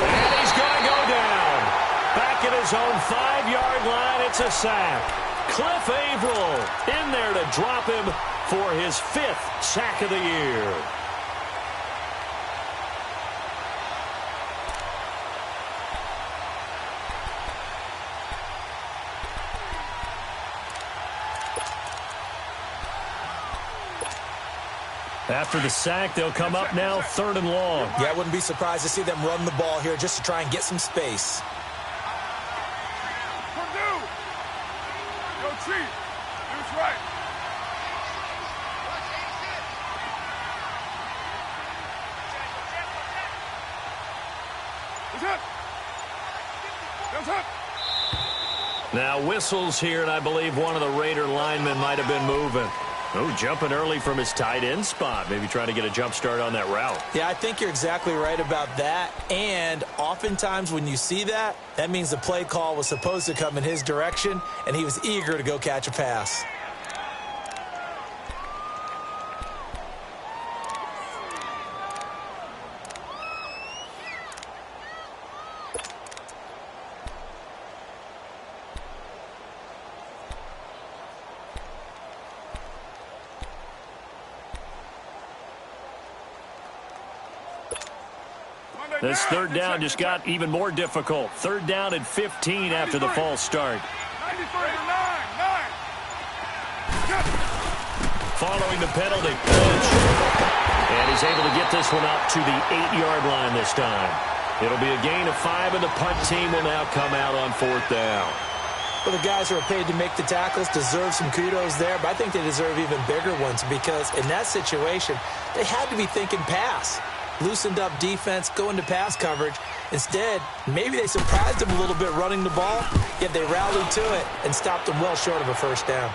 And he's going to go down. Back at his own 5-yard line, it's a sack. Cliff Averill in there to drop him for his 5th sack of the year. After the sack, they'll come up now 3rd and long. Yeah, I wouldn't be surprised to see them run the ball here just to try and get some space. Purdue! Yo, Chief, dude's right. That's it. Now whistles here, and I believe one of the Raider linemen might have been moving. Oh, jumping early from his tight end spot. Maybe trying to get a jump start on that route. Yeah, I think you're exactly right about that. And oftentimes when you see that, that means the play call was supposed to come in his direction, and he was eager to go catch a pass. This 3rd down just got even more difficult. 3rd down and 15 after the false start. 93 to 9. Following the penalty. And he's able to get this one up to the 8-yard line this time. It'll be a gain of 5, and the punt team will now come out on 4th down. Well, the guys who are paid to make the tackles deserve some kudos there, but I think they deserve even bigger ones because in that situation, they had to be thinking pass. Loosened up defense, going to pass coverage. Instead, maybe they surprised them a little bit running the ball, yet they rallied to it and stopped them well short of a 1st down.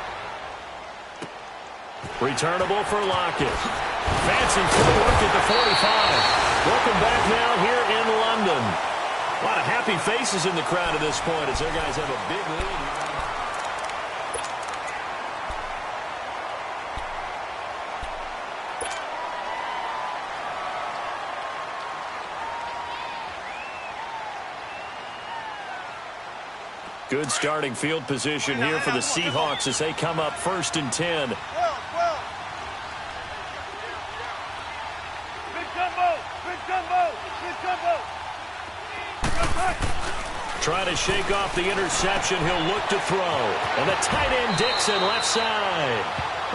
Returnable for Lockett. Fancy footwork at the 45. Welcome back now here in London. A lot of happy faces in the crowd at this point as their guys have a big lead. Good starting field position here for the Seahawks as they come up 1st and 10. Big gumbo! Trying to shake off the interception. He'll look to throw. And the tight end Dixon left side.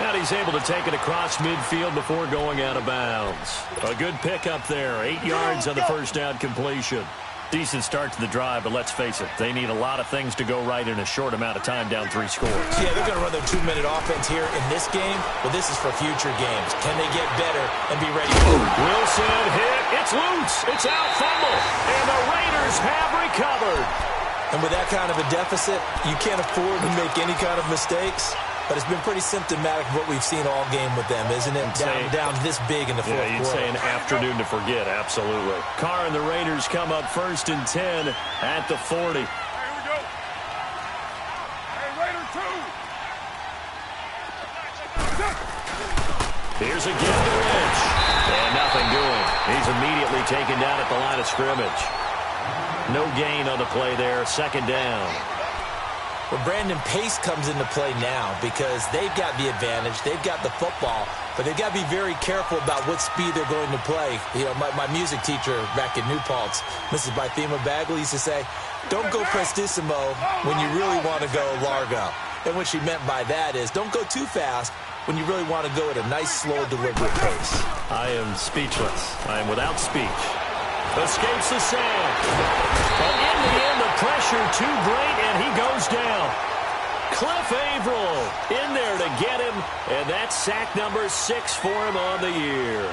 And he's able to take it across midfield before going out of bounds. A good pickup there. 8 yards on the 1st down completion. Decent start to the drive, but let's face it, they need a lot of things to go right in a short amount of time down 3 scores. Yeah, they're going to run their 2-minute offense here in this game, but this is for future games. Can they get better and be ready? Wilson hit. It's loose. It's out, fumble. And the Raiders have recovered. And with that kind of a deficit, you can't afford to make any kind of mistakes. But it's been pretty symptomatic of what we've seen all game with them, isn't it? Down this big in the 4th quarter. You'd say an afternoon to forget, absolutely. Carr and the Raiders come up 1st and 10 at the 40. Here we go. Hey, Raider 2. Here's a gift to Lynch. And nothing doing. He's immediately taken down at the line of scrimmage. No gain on the play there. 2nd down. Well, Brandon, pace comes into play now because they've got the advantage. They've got the football, but they've got to be very careful about what speed they're going to play. You know, my music teacher back in New Paltz, Mrs. Bythema Bagley, used to say, don't go prestissimo when you really want to go largo. And what she meant by that is don't go too fast when you really want to go at a nice, slow, deliberate pace. I am speechless. I am without speech. Escapes the sand. But in the end, the pressure too great, and he goes down. Cliff Averill in there to get him, and that's sack number 6 for him on the year.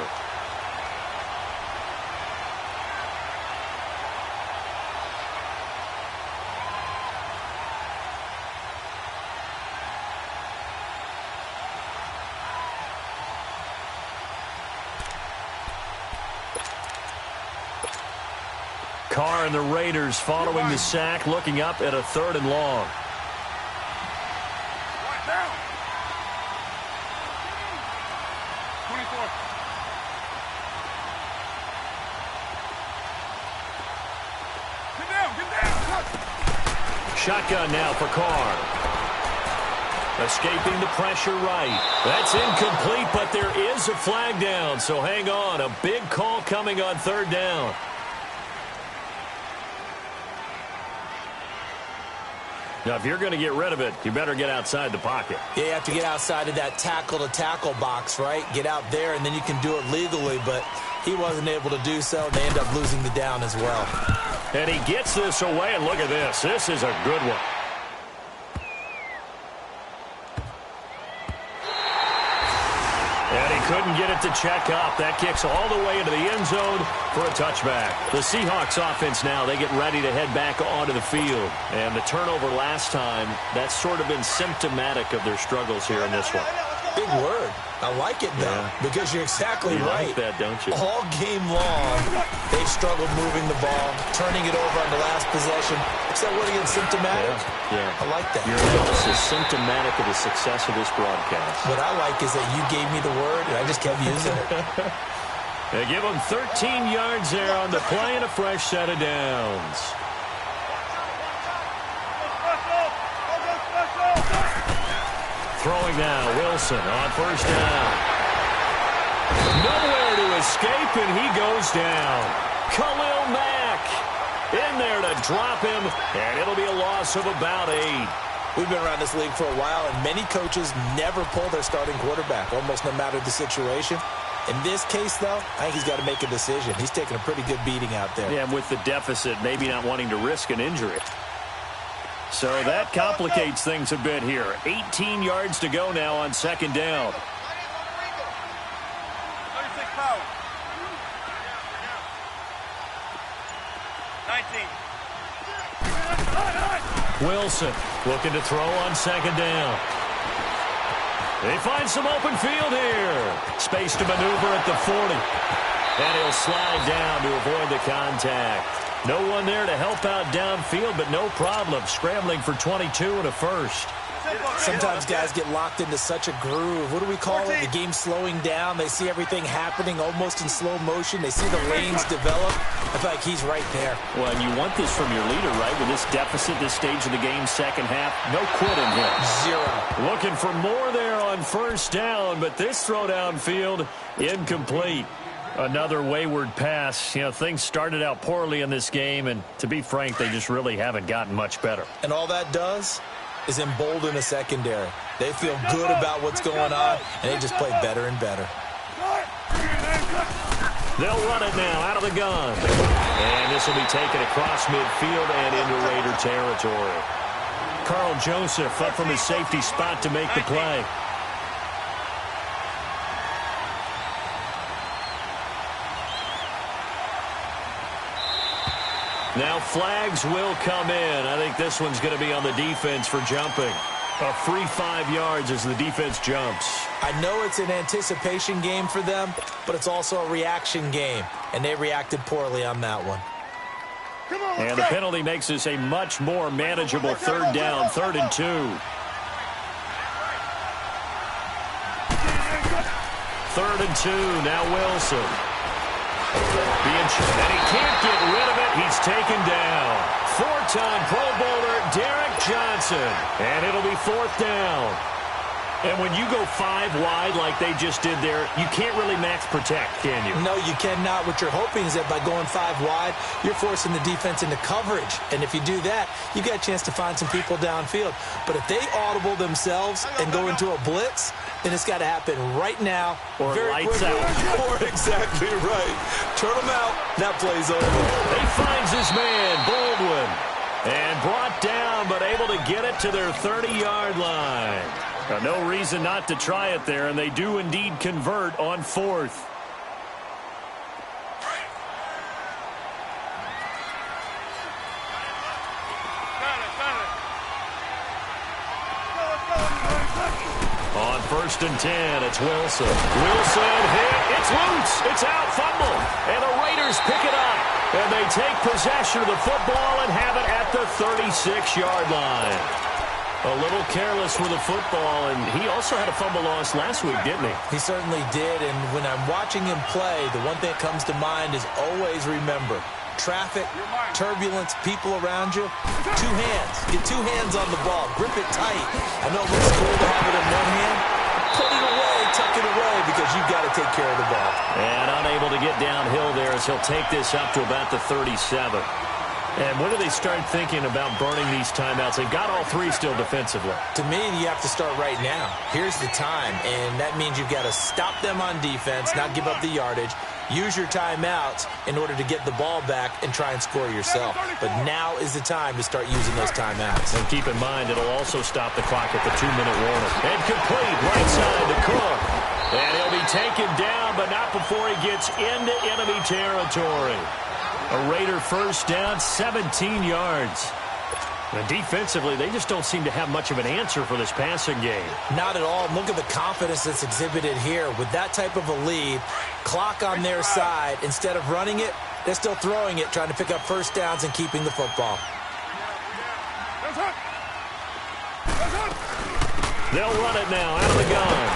Carr and the Raiders following the sack, looking up at a 3rd and long. Down. 24. Get down. Shotgun now for Carr. Escaping the pressure right. That's incomplete, but there is a flag down, so hang on. A big call coming on 3rd down. Now, if you're going to get rid of it, you better get outside the pocket. Yeah, you have to get outside of that tackle-to-tackle box, right? Get out there, and then you can do it legally, but he wasn't able to do so, and they end up losing the down as well. And he gets this away, and look at this. This is a good one. And he couldn't get it to check up. That kicks all the way into the end zone for a touchback. The Seahawks offense now, they get ready to head back onto the field. And the turnover last time, that's sort of been symptomatic of their struggles here in this one. Big word. I like it, though, because you're exactly right. You like that, don't you? All game long, they've struggled moving the ball, turning it over on the last possession. Is that word again, symptomatic? Yeah. I like that. Your analysis is symptomatic of the success of this broadcast. What I like is that you gave me the word, and I just kept using it. They give them 13 yards there on the play and a fresh set of downs. Throwing now, Wilson on 1st down. Nowhere to escape, and he goes down. Khalil Mack in there to drop him, and it'll be a loss of about 8. We've been around this league for a while, and many coaches never pull their starting quarterback, almost no matter the situation. In this case, though, I think he's got to make a decision. He's taking a pretty good beating out there. Yeah, and with the deficit, maybe not wanting to risk an injury. So that complicates things a bit here. 18 yards to go now on 2nd down. 36 power. 19. Wilson looking to throw on 2nd down. They find some open field here. Space to maneuver at the 40. And he'll slide down to avoid the contact. No one there to help out downfield, but no problem. Scrambling for 22 and a first. Sometimes guys get locked into such a groove. What do we call it? The game's slowing down. They see everything happening almost in slow motion. They see the lanes develop. I feel like he's right there. Well, and you want this from your leader, right? With this deficit, this stage of the game, 2nd half, no quitting here. 0. Looking for more there on 1st down, but this throw downfield, incomplete. Another wayward pass. You know, things started out poorly in this game, and to be frank, they just really haven't gotten much better. And all that does is embolden a secondary. They feel good about what's going on, and they just play better and better. They'll run it now out of the gun. And this will be taken across midfield and into Raider territory. Carl Joseph up from his safety spot to make the play. Now flags will come in. I think this one's going to be on the defense for jumping. A free 5 yards as the defense jumps. I know it's an anticipation game for them, but it's also a reaction game, and they reacted poorly on that one. And the penalty makes this a much more manageable 3rd down, 3rd and 2. 3rd and 2, now Wilson. And he can't get rid of it. He's taken down. 4-time Pro Bowler Derek Johnson, and it'll be 4th down. And when you go 5 wide like they just did there, you can't really max protect, can you? No, you cannot. What you're hoping is that by going 5 wide, you're forcing the defense into coverage. And if you do that, you got a chance to find some people downfield. But if they audible themselves and go into a blitz, then it's got to happen right now. Or lights out. Or exactly right. Turn them out. That play's over. He finds his man, Baldwin. And brought down, but able to get it to their 30-yard line. Now, no reason not to try it there, and they do indeed convert on 4th. On 1st and 10, it's Wilson. Wilson hit. It's loose. It's out. Fumble. And the Raiders pick it up. And they take possession of the football and have it at the 36-yard line. A little careless with the football, and he also had a fumble loss last week, didn't he? He certainly did, and when I'm watching him play, the one thing that comes to mind is always remember, traffic, turbulence, people around you, 2 hands. Get 2 hands on the ball. Grip it tight. I know it looks cool to have it in one hand. Put it away, tuck it away, because you've got to take care of the ball. And unable to get downhill there as he'll take this up to about the 37. And when do they start thinking about burning these timeouts? They've got all 3 still defensively. To me, you have to start right now. Here's the time, and that means you've got to stop them on defense, not give up the yardage, use your timeouts in order to get the ball back and try and score yourself. But now is the time to start using those timeouts. And keep in mind, it'll also stop the clock at the 2-minute warning. And complete, right side to Cook. And he'll be taken down, but not before he gets into enemy territory. A Raider 1st down, 17 yards. And defensively, they just don't seem to have much of an answer for this passing game. Not at all. Look at the confidence that's exhibited here. With that type of a lead, clock on their side, instead of running it, they're still throwing it, trying to pick up 1st downs and keeping the football. They'll run it now out of the gun.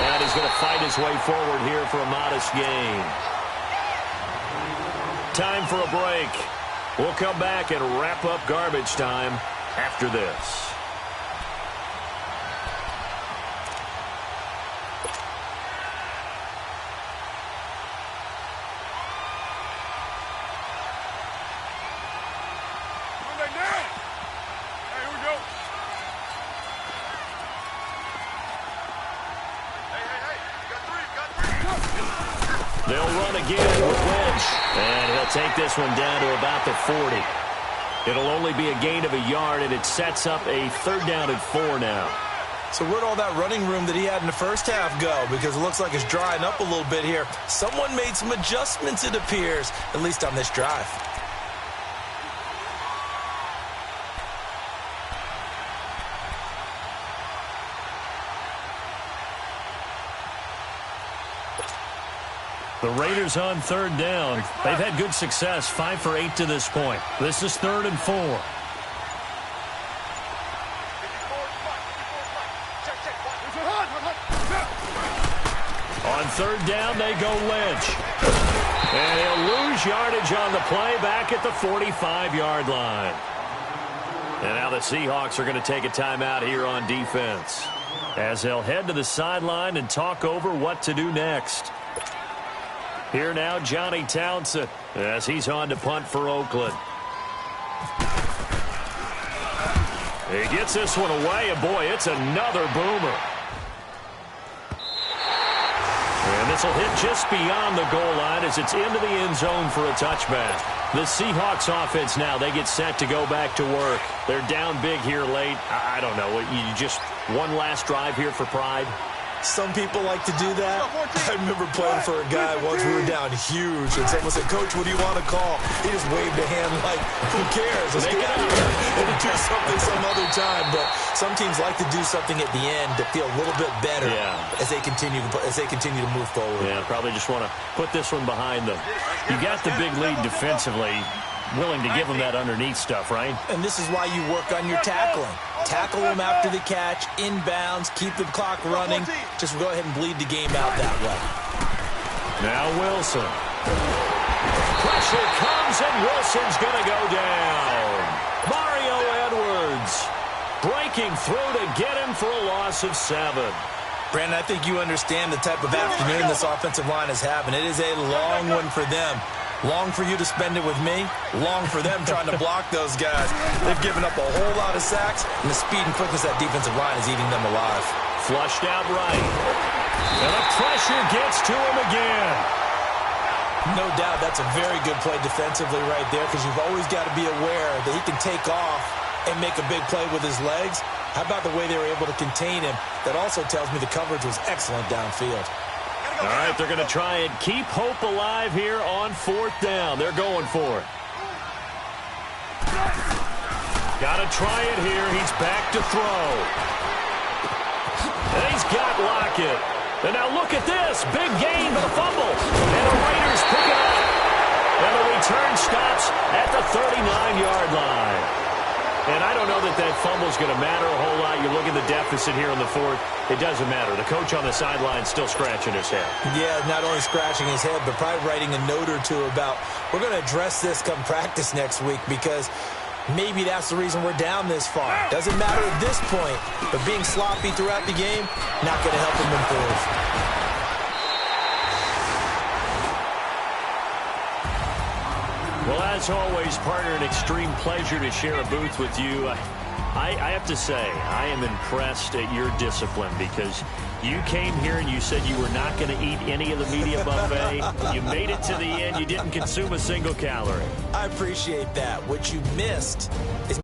And he's going to fight his way forward here for a modest gain. Time for a break. We'll come back and wrap up garbage time after this. They'll run again with Lynch. And he'll take this one down to about the 40. It'll only be a gain of a yard, and it sets up a 3rd down and 4 now. So where'd all that running room that he had in the first half go? Because it looks like it's drying up a little bit here. Someone made some adjustments, it appears, at least on this drive. The Raiders on 3rd down. They've had good success, 5 for 8 to this point. This is 3rd and 4. On 3rd down, they go Lynch. And he'll lose yardage on the play back at the 45-yard line. And now the Seahawks are going to take a timeout here on defense, as they'll head to the sideline and talk over what to do next. Here now, Johnny Townsend, as he's on to punt for Oakland. He gets this one away, and boy, it's another boomer. And this will hit just beyond the goal line as it's into the end zone for a touchback. The Seahawks offense now, they get set to go back to work. They're down big here late. I don't know, you just one last drive here for pride. Some people like to do that. I remember playing for a guy once. We were down huge, and someone said, "Coach, what do you want to call?" He just waved a hand like, "Who cares? Let's get out here and do something some other time." But some teams like to do something at the end to feel a little bit better as they continue to move forward. Yeah, probably just want to put this one behind them. You got the big lead defensively, willing to give them that underneath stuff, right? And this is why you work on your tackling. Tackle them after the catch, inbounds, keep the clock running. Just go ahead and bleed the game out that way. Now Wilson. Pressure comes, and Wilson's going to go down. Mario breaking through to get him for a loss of 7. Brandon, I think you understand the type of afternoon this offensive line is having. It is a long one for them. Long for you to spend it with me. Long for them trying to block those guys. They've given up a whole lot of sacks, and the speed and quickness of that defensive line is eating them alive. Flushed out right. And the pressure gets to him again. No doubt that's a very good play defensively right there, because you've always got to be aware that he can take off and make a big play with his legs. How about the way they were able to contain him? That also tells me the coverage was excellent downfield. All right, they're going to try and keep hope alive here on 4th down. They're going for it. Got to try it here. He's back to throw. And he's got Lockett. And now look at this. Big gain, but a fumble. And the Raiders pick it up. And the return stops at the 39-yard line. And I don't know that that fumble is going to matter a whole lot. You look at the deficit here in the 4th. It doesn't matter. The coach on the sideline is still scratching his head. Yeah, not only scratching his head, but probably writing a note or two about, we're going to address this come practice next week, because maybe that's the reason we're down this far. Doesn't matter at this point, but being sloppy throughout the game, not going to help him improve. Well, as always, partner, an extreme pleasure to share a booth with you. I have to say, I am impressed at your discipline, because you came here and you said you were not going to eat any of the media buffet. You made it to the end. You didn't consume a single calorie. I appreciate that. What you missed is